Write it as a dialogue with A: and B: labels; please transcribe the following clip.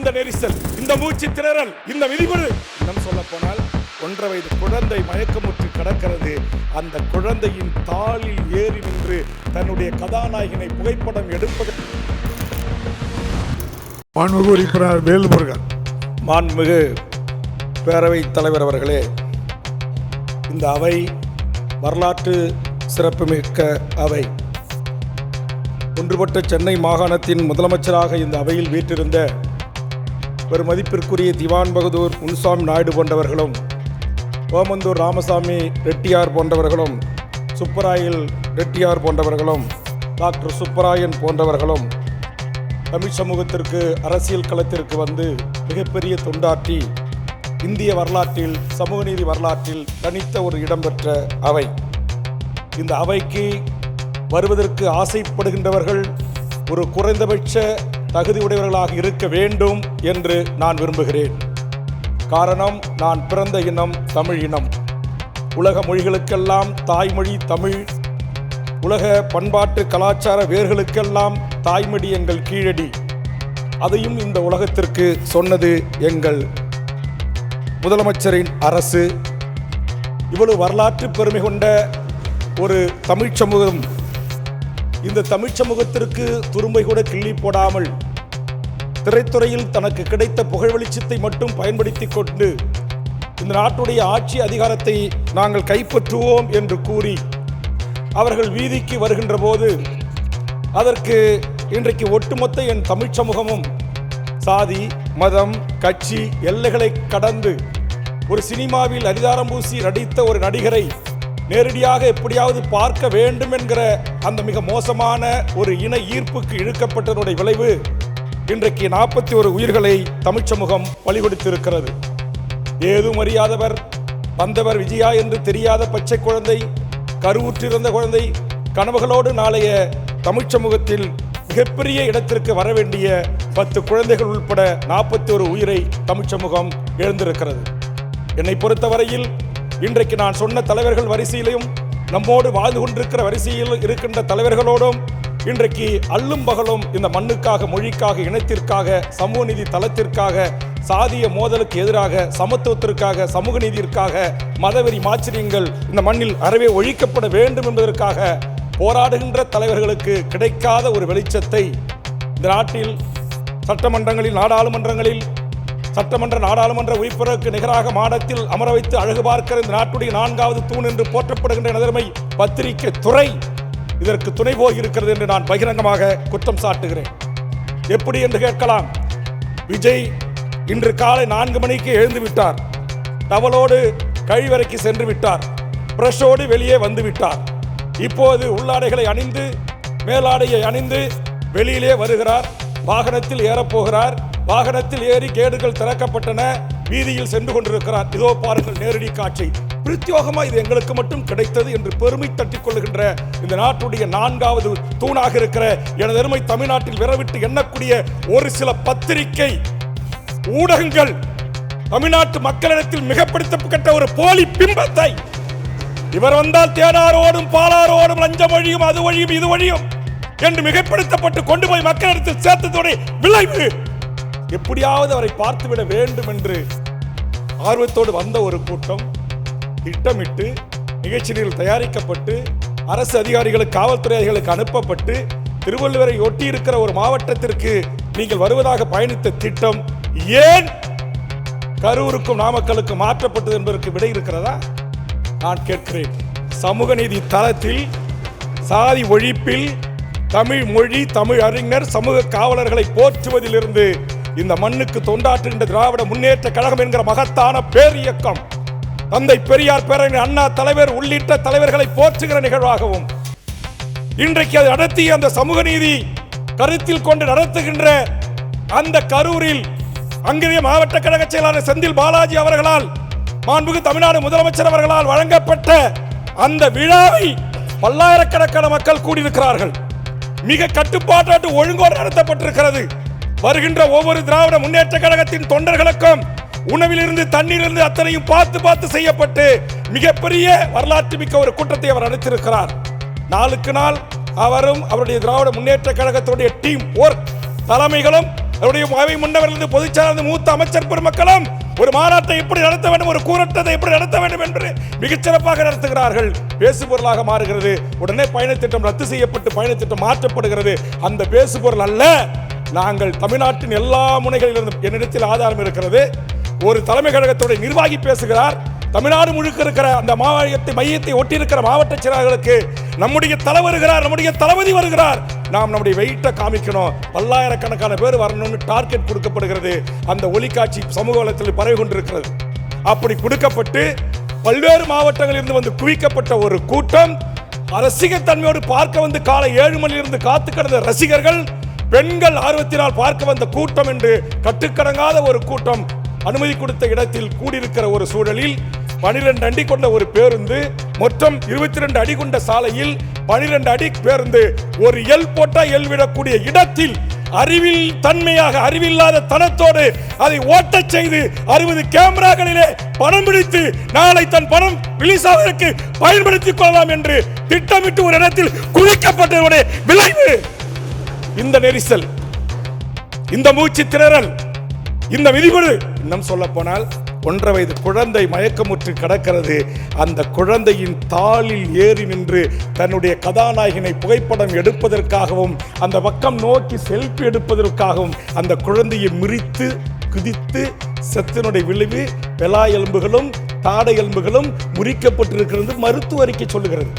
A: இந்த நெரிசல், இந்த மூச்சு திணறல், இந்த விதிமுறை, இன்னும் சொல்ல போனால் 1.5 வயது குழந்தை மயக்கமுற்று கிடக்கிறது. அந்த குழந்தையின் தாளில் ஏறி நின்று தன்னுடைய கதாநாயகனை புகைப்படம் எடுப்பது.
B: மாண்புமிகு உறுப்பினர் வேல்முருகன்.
A: மாண்புமிகு பேரவைத் தலைவர் அவர்களே, இந்த அவை வரலாற்று சிறப்புமிக்க அவை. ஒன்றுபட்ட சென்னை மாகாணத்தின் முதலமைச்சராக இந்த அவையில் வீற்றிருந்த பெருமதிப்பிற்குரிய திவான் பகதூர் முனுசாமி நாயுடு போன்றவர்களும், ஓமந்தூர் ராமசாமி ரெட்டியார் போன்றவர்களும், சுப்பராயல் ரெட்டியார் போன்றவர்களும், டாக்டர் சுப்பராயன் போன்றவர்களும் தமிழ் சமூகத்திற்கு அரசியல் களத்திற்கு வந்து மிகப்பெரிய தொண்டாற்றி இந்திய வரலாற்றில், சமூக நீதி வரலாற்றில் தனித்த ஒரு இடம்பெற்ற அவை. இந்த அவைக்கு வருவதற்கு ஆசைப்படுகின்றவர்கள் ஒரு குறைந்தபட்ச தகுதியுடையவர்களாக இருக்க வேண்டும் என்று நான் விரும்புகிறேன். காரணம், நான் பிறந்த இனம் தமிழ் இனம். உலக மொழிகளுக்கெல்லாம் தாய்மொழி தமிழ். உலக பண்பாட்டு கலாச்சார வேர்களுக்கெல்லாம் தாய்மொழி எங்கள் கீழடி. அதையும் இந்த உலகத்திற்கு சொன்னது எங்கள் முதலமைச்சரின் அரசு. இவ்வளவு வரலாற்று பெருமை கொண்ட ஒரு தமிழ் சமூகம், இந்த தமிழ் சமூகத்திற்கு துரும்பை கூட கிள்ளி போடாமல் திரைத்துறையில் தனக்கு கிடைத்த புகழ் வெளிச்சத்தை மட்டும் பயன்படுத்தி கொண்டு இந்த நாட்டுடைய ஆட்சி அதிகாரத்தை நாங்கள் கைப்பற்றுவோம் என்று கூறி அவர்கள் வீதிக்கு வருகின்ற போது அதற்கு இன்றைக்கு ஒட்டுமொத்த என் தமிழ் சமூகமும் சாதி, மதம், கட்சி எல்லைகளை கடந்து ஒரு சினிமாவில் அரிதாரம் பூசி நடித்த ஒரு நடிகரை நேரடியாக எப்படியாவது பார்க்க வேண்டும் என்கிற அந்த மிக மோசமான ஒரு இன ஈர்ப்புக்கு இழுக்கப்பட்டதனுடைய விளைவு இன்றைக்கு 41 உயிர்களை தமிழ் சமூகம் பலி கொடுத்திருக்கிறது. ஏதும் அறியாதவர், வந்தவர் விஜயா என்று தெரியாத பச்சை குழந்தை, கருவுற்றிருந்த குழந்தை, கனவுகளோடு நாளைய தமிழ் சமூகத்தில் மிகப்பெரிய இடத்திற்கு வர வேண்டிய 10 குழந்தைகள் உட்பட 41 உயிரை தமிழ் சமூகம் இழந்திருக்கிறது. என்னை பொறுத்தவரையில் இன்றைக்கு நான் சொன்ன தலைவர்கள் வரிசையிலும் நம்மோடு வாழ்ந்து கொண்டிருக்கிற வரிசையில் இருக்கின்ற தலைவர்களோடும் இன்றைக்கு அல்லும் பகலும் இந்த மண்ணுக்காக, மொழிக்காக, இனத்திற்காக, சமூக நீதி தளத்திற்காக, சாதிய மோதலுக்கு எதிராக, சமத்துவத்திற்காக, சமூக நீதிற்காக, மதவெறி மாச்சரியங்கள் இந்த மண்ணில் அறவே ஒழிக்கப்பட வேண்டும் என்பதற்காக போராடுகின்ற தலைவர்களுக்கு கிடைக்காத ஒரு வெளிச்சத்தை இந்த நாட்டில் சட்டமன்றங்களில், நாடாளுமன்றங்களில், சட்டமன்ற நாடாளுமன்ற உறுப்பினருக்கு நிகராக மாடத்தில் அமர வைத்து அழகு பார்க்கிற இந்த நாட்டுடைய 4வது தூண் என்று போற்றப்படுகின்ற நெருமை பத்திரிகை துறை இதற்கு துணை போகி இருக்கிறது என்று நான் பகிரங்கமாக குற்றம் சாட்டுகிறேன். எப்படி என்று கேட்கலாம். விஜய் இன்று காலை 4 மணிக்கு எழுந்து விட்டார். டவலோடு கழிவறைக்கு சென்று விட்டார். பிரஷோடு வெளியே வந்து விட்டார். இப்போது உள்ளாடைகளை அணிந்து, மேலாடையை அணிந்து வெளியிலே வருகிறார். வாகனத்தில் ஏறப்போகிறார். வாகனத்தில் ஏறி கேடுகள் திறக்கப்பட்டன. வீதியில் சென்று கொண்டிருக்கிறார். இதோ பாருங்கள் நேரடி காட்சி. பிரத்யோகமா இது எங்களுக்கு மட்டும் கிடைத்தது என்று பெருமை தட்டிக் கொள்ளுகின்ற இந்த நாட்டுடைய 4வது தூணாக இருக்கிற எனது அருமை தமிழ்நாட்டில் விரவிட்டு எண்ணக்கூடிய ஒரு சில பத்திரிகை ஊடகங்கள் தமிழ்நாட்டு மக்களிடத்தில் மிகப்படுத்தப்பட்ட ஒரு போலி பிம்பத்தை, இவர் வந்தால் தேனாரோடும் பாலாரோடும் லஞ்சம் வழியும், அது வழியும், இது வழியும் என்று மிகப்படுத்தப்பட்டு கொண்டு போய் மக்களிடத்தில் சேர்த்ததோட விளைவு எப்படியாவது அவரை பார்த்துவிட வேண்டும் என்று ஆர்வத்தோடு வந்த ஒரு கூட்டம் திட்டமிட்டு நிகழ்ச்சிகள் தயாரிக்கப்பட்டு அரசு அதிகாரிகளுக்கு, காவல்துறை அதிகாரிகளுக்கு அனுப்பப்பட்டு திருவள்ளுவரை ஒட்டி இருக்கிற ஒரு மாவட்டத்திற்கு நீங்கள் வருவதாக பயணித்த திட்டம் ஏன் கரூருக்கும் நாமக்கலுக்கும் மாற்றப்பட்டது என்பதற்கு விடை இருக்கிறதா? நான் கேட்கிறேன். சமூக நீதி தளத்தில், சாதி ஒழிப்பில், தமிழ் மொழி, தமிழ் அறிஞர், சமூக காவலர்களை போற்றுவதிலிருந்து இந்த மண்ணுக்கு தொண்டாற்றுகின்ற திராவிட முன்னேற்ற கழகம் என்கிற மகத்தான பேர் இயக்கம், தந்தை பெரியார், பேரறிஞர் அண்ணா தலைவர் உள்ளிட்ட தலைவர்களை போற்றுகிற நிகழ்வாகவும் இன்றைக்கு அது நடத்திய அந்த சமூக நீதி கருத்தில் கொண்டு நடத்துகின்ற அந்த கரூரில் அங்கிரிய மாவட்ட கழக செயலாளர் செந்தில் பாலாஜி அவர்களால், மாண்புமிகு தமிழ்நாடு முதலமைச்சர் அவர்களால் வழங்கப்பட்ட அந்த விழாவை பல்லாயிரக்கணக்கான மக்கள் கூடியிருக்கிறார்கள். மிக கட்டுப்பாட்டு ஒழுங்கோடு நடத்தப்பட்டிருக்கிறது. வருகின்ற ஒவ்வொரு திராவிட முன்னேற்ற கழகத்தின் தொண்டர்களுக்கும் உணவிலிருந்து, தண்ணீரிலிருந்து அத்தனையும் பார்த்து செய்யப்பட்டு மிகப்பெரிய வரலாற்று மிக்க ஒரு கூட்டத்தை அவர் நடத்தியிருக்கிறார். நாளுக்கு நாள் அவரும் அவருடைய திராவிட முன்னேற்ற கழகத்துடைய டீம் ஒர்க் தலைமைகளும் அவருடைய அவை முன்னவரிலிருந்து பொதுச்செயலாளர் மூத்த அமைச்சர் பெருமக்களும் ஒரு மாநாட்டை எப்படி நடத்த வேண்டும், ஒரு கூட்டத்தை எப்படி நடத்த வேண்டும் என்று மிகச்சிறப்பாக நடத்துகிறார்கள். பேசுபொருளாக மாறுகிறது. உடனே பயணத்திட்டம் ரத்து செய்யப்பட்டு பயணத்திட்டம் மாற்றப்படுகிறது. அந்த பேசுபொருள் அல்ல. நாங்கள் தமிழ்நாட்டின் எல்லா முனைகளிலிருந்து என்னிடத்தில் ஆதாரம் இருக்கிறது. ஒரு தலைமை கழகத்துடைய நிர்வாகி பேசுகிறார். தமிழ்நாடு முழுக்க இருக்கிற அந்த மையத்தை ஒட்டி இருக்கிற மாவட்ட செயலாளர்களுக்கு நம்முடைய தலைவர் வருகிறார், நம்முடைய தளபதி வருகிறார், நாம் நம்முடைய வெயிட்டை காமிக்கணும், பல்லாயிரக்கணக்கான பேர் வரணும்னு டார்கெட் கொடுக்கப்படுகிறது. அந்த ஒளிக்காட்சி சமூக வலைத்தளத்தில் பரவி கொண்டிருக்கிறது. அப்படி கொடுக்கப்பட்டு பல்வேறு மாவட்டங்களில் இருந்து வந்து குவிக்கப்பட்ட ஒரு கூட்டம் ரசிகர் தன்மையோடு பார்க்க வந்து காலை 7 மணியிலிருந்து காத்து கிடந்த ரசிகர்கள், பெண்கள் ஆர்வத்தினால் பார்க்க வந்த கூட்டம் என்று கட்டுக்கடங்காத ஒரு கூட்டம் அனுமதி கொடுத்த இடத்தில் கூடியிருக்கிற ஒரு சூழலில் 12 அடி கொண்ட ஒரு பேருந்து, மொத்தம் 22 அடி கொண்ட சாலையில் 12 அடி பேருந்து ஒரு எல் போட்டா எல் விடக்கூடிய இடத்தில் அறிவில் தன்மையாக அறிவில்லாத தனத்தோடு அதை ஓட்டச் செய்து 60 கேமராக்களிலே பணம் பிடித்து நாளை தன் பணம் ரிலீஸ் ஆவதற்கு பயன்படுத்திக் கொள்ளலாம் என்று திட்டமிட்டு ஒரு இடத்தில் குவிக்கப்பட்டதனுடைய விளைவு இந்த நெரிசல், இந்த மூச்சு திணறல், இந்த விதிமுறை. இன்னும் சொல்ல போனால் 1.5 வயது குழந்தை மயக்கமுற்று கிடக்கிறது. அந்த குழந்தையின் தாளில் ஏறி நின்று தன்னுடைய கதாநாயகனை புகைப்படம் எடுப்பதற்காகவும் அந்த பக்கம் நோக்கி செல்ஃபி எடுப்பதற்காகவும் அந்த குழந்தையை மிரித்து குதித்து செத்தினுடைய விளைவு பெலா எலும்புகளும் தாடை எலும்புகளும் முறிக்கப்பட்டிருக்கிறது மருத்துவ அறிக்கை சொல்லுகிறது.